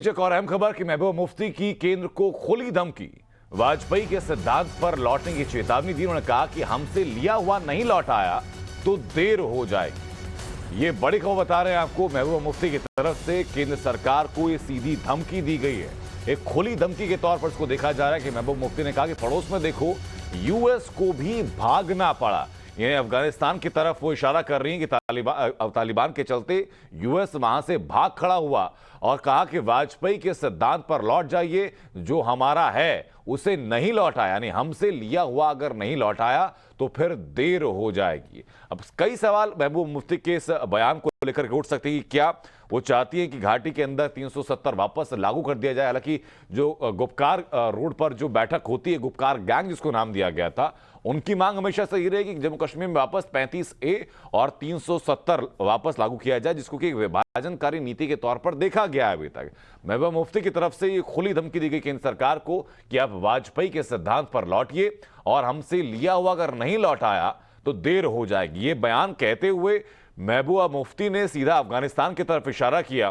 एक और अहम खबर कि महबूबा मुफ्ती की केंद्र को खुली धमकी। वाजपेयी के सिद्धांत पर लौटने की चेतावनी दी। उन्होंने कहा कि हमसे लिया हुआ नहीं लौट आया तो देर हो जाएगी। ये बड़ी खबर बता रहे हैं आपको। महबूबा मुफ्ती की तरफ से केंद्र सरकार को ये सीधी धमकी दी गई है। एक खुली धमकी के तौर पर इसको देखा जा रहा है कि महबूबा मुफ्ती ने कहा कि पड़ोस में देखो, यूएस को भी भागना पड़ा। यानी अफगानिस्तान की तरफ वो इशारा कर रही हैं कि तालिबान के चलते यूएस वहां से भाग खड़ा हुआ और कहा कि वाजपेयी के सिद्धांत पर लौट जाइए, जो हमारा है उसे नहीं लौटाया, यानी हमसे लिया हुआ अगर नहीं लौटाया तो फिर देर हो जाएगी। अब कई सवाल महबूबा मुफ्ती के इस बयान को लेकर उठ सकते हैं कि क्या वो चाहती है कि घाटी के अंदर 370 वापस लागू कर दिया जाए। हालांकि जो गुपकार रोड पर जो बैठक होती है, गुपकार गैंग जिसको नाम दिया गया था, उनकी मांग हमेशा से ये रहेगी कि जम्मू कश्मीर में वापस 35A और 370 वापस लागू किया जाए, जिसको कि विभाजनकारी नीति के तौर पर देखा गया है अभी तक। महबूबा मुफ्ती की तरफ से ये खुली धमकी दी गई केंद्र सरकार को कि आप वाजपेयी के सिद्धांत पर लौटिए और हमसे लिया हुआ अगर नहीं लौटाया तो देर हो जाएगी। ये बयान कहते हुए महबूबा मुफ्ती ने सीधा अफगानिस्तान की तरफ इशारा किया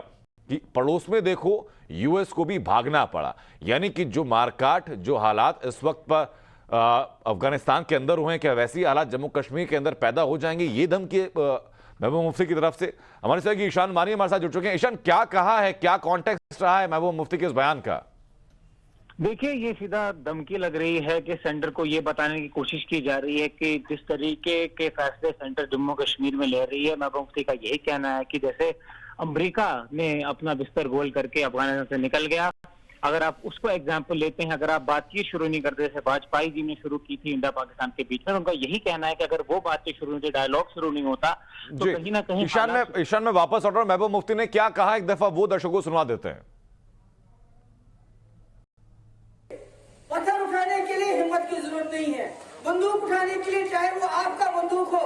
कि पड़ोस में देखो, यूएस को भी भागना पड़ा। यानी कि जो मारकाट, जो हालात इस वक्त पर अफगानिस्तान के अंदर हुए हैं, क्या वैसी हालात जम्मू कश्मीर के अंदर पैदा हो जाएंगे? ये धमकी महबूबा मुफ्ती की तरफ से। हमारे साथ ईशान मानी हमारे साथ जुड़ चुके हैं। ईशान, क्या कहा है, क्या कॉन्टेक्स्ट रहा है महबूबा मुफ्ती के इस बयान का? देखिए, ये सीधा धमकी लग रही है कि सेंटर को ये बताने की कोशिश की जा रही है कि जिस तरीके के फैसले सेंटर जम्मू कश्मीर में ले रही है, महबूबा मुफ्ती का यही कहना है कि जैसे अमेरिका ने अपना बिस्तर गोल करके अफगानिस्तान से निकल गया। अगर आप उसको एग्जाम्पल लेते हैं, अगर आप बातचीत शुरू नहीं करते, जैसे वाजपेयी जी ने शुरू की थी इंडिया पाकिस्तान के बीच में, उनका यही कहना है कि अगर वो बातें शुरू होती, डायलॉग शुरू नहीं होता तो कहीं ना कहीं ईशान में वापस ऑर्डर महबूबा मुफ्ती ने क्या कहा, एक दफा वो दर्शकों को सुनवा देते हैं। पत्थर उठाने के लिए हिम्मत की जरूरत नहीं है, बंदूक उठाने के लिए चाहे वो आपका बंदूक हो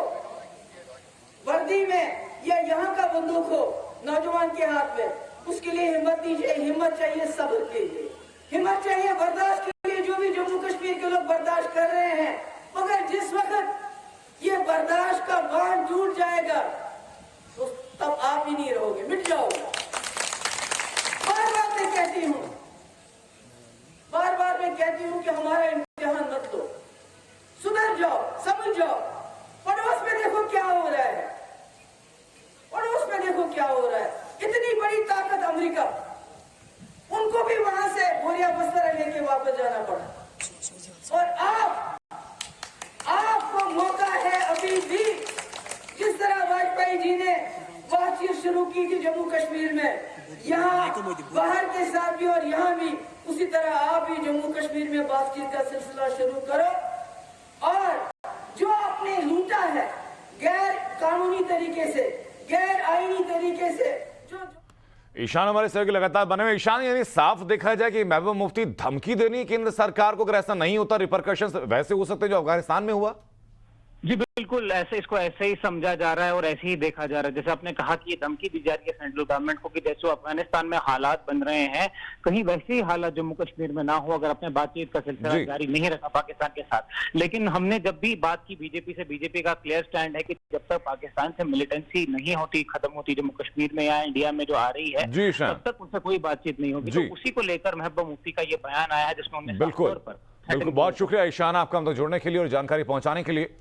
वर्दी में या यहाँ का बंदूक हो नौजवान के हाथ में, उसके लिए हिम्मत नहीं चाहिए। हिम्मत चाहिए सब्र के लिए, हिम्मत चाहिए बर्दाश्त के लिए, जो भी जम्मू कश्मीर के लोग बर्दाश्त कर रहे हैं। मगर जिस वक्त ये बर्दाश्त का बांध टूट जाएगा तो तब आप ही नहीं रहोगे, मिट जाओगे। बार बार मैं कहती हूँ, बार बार मैं कहती हूँ कि हमारा इम्तिहान मत लो, सुधर जाओ, समझ जाओ। पड़ोस में देखो क्या हो रहा है, पड़ोस में देखो क्या हो रहा है। इतनी बड़ी ताकत अमेरिका, उनको भी वहां से बोरिया बस्तर लेके वापस जाना पड़ा। और आपको मौका है अभी भी, जिस तरह वाजपेयी जी ने बातचीत शुरू की थी जम्मू कश्मीर में, यहाँ बाहर के साथ भी और यहाँ भी, उसी तरह आप भी जम्मू कश्मीर में बातचीत का सिलसिला शुरू करो। और जो आपने लूटा है गैर कानूनी तरीके से, गैर आईनी तरीके से, ईशान हमारे सहयोगी लगातार बने हुए। ईशान, यानी साफ देखा जाए कि महबूबा मुफ्ती धमकी देनी है केंद्र सरकार को, अगर ऐसा नहीं होता रिपरकशंस वैसे हो सकते हैं जो अफगानिस्तान में हुआ। जी बिल्कुल, इसको ऐसे ही समझा जा रहा है और ऐसे ही देखा जा रहा है। जैसे आपने कहा कि ये धमकी दी जा रही है सेंट्रल गवर्नमेंट को कि जैसे अफगानिस्तान में हालात बन रहे हैं, कहीं वैसे ही हालात जम्मू कश्मीर में ना हो, अगर अपने बातचीत का सिलसिला जारी नहीं रखा पाकिस्तान के साथ। लेकिन हमने जब भी बात की बीजेपी से, बीजेपी का क्लियर स्टैंड है कि जब तक पाकिस्तान से मिलिटेंसी नहीं होती, खत्म होती जम्मू कश्मीर में या इंडिया में जो आ रही है, तब तक उनसे कोई बातचीत नहीं होगी। तो उसी को लेकर महबूबा मुफ्ती का ये बयान आया है, जिसमें उन्होंने बिल्कुल बहुत शुक्रिया ईशान आपका हम तक जुड़ने के लिए और जानकारी पहुंचाने के लिए।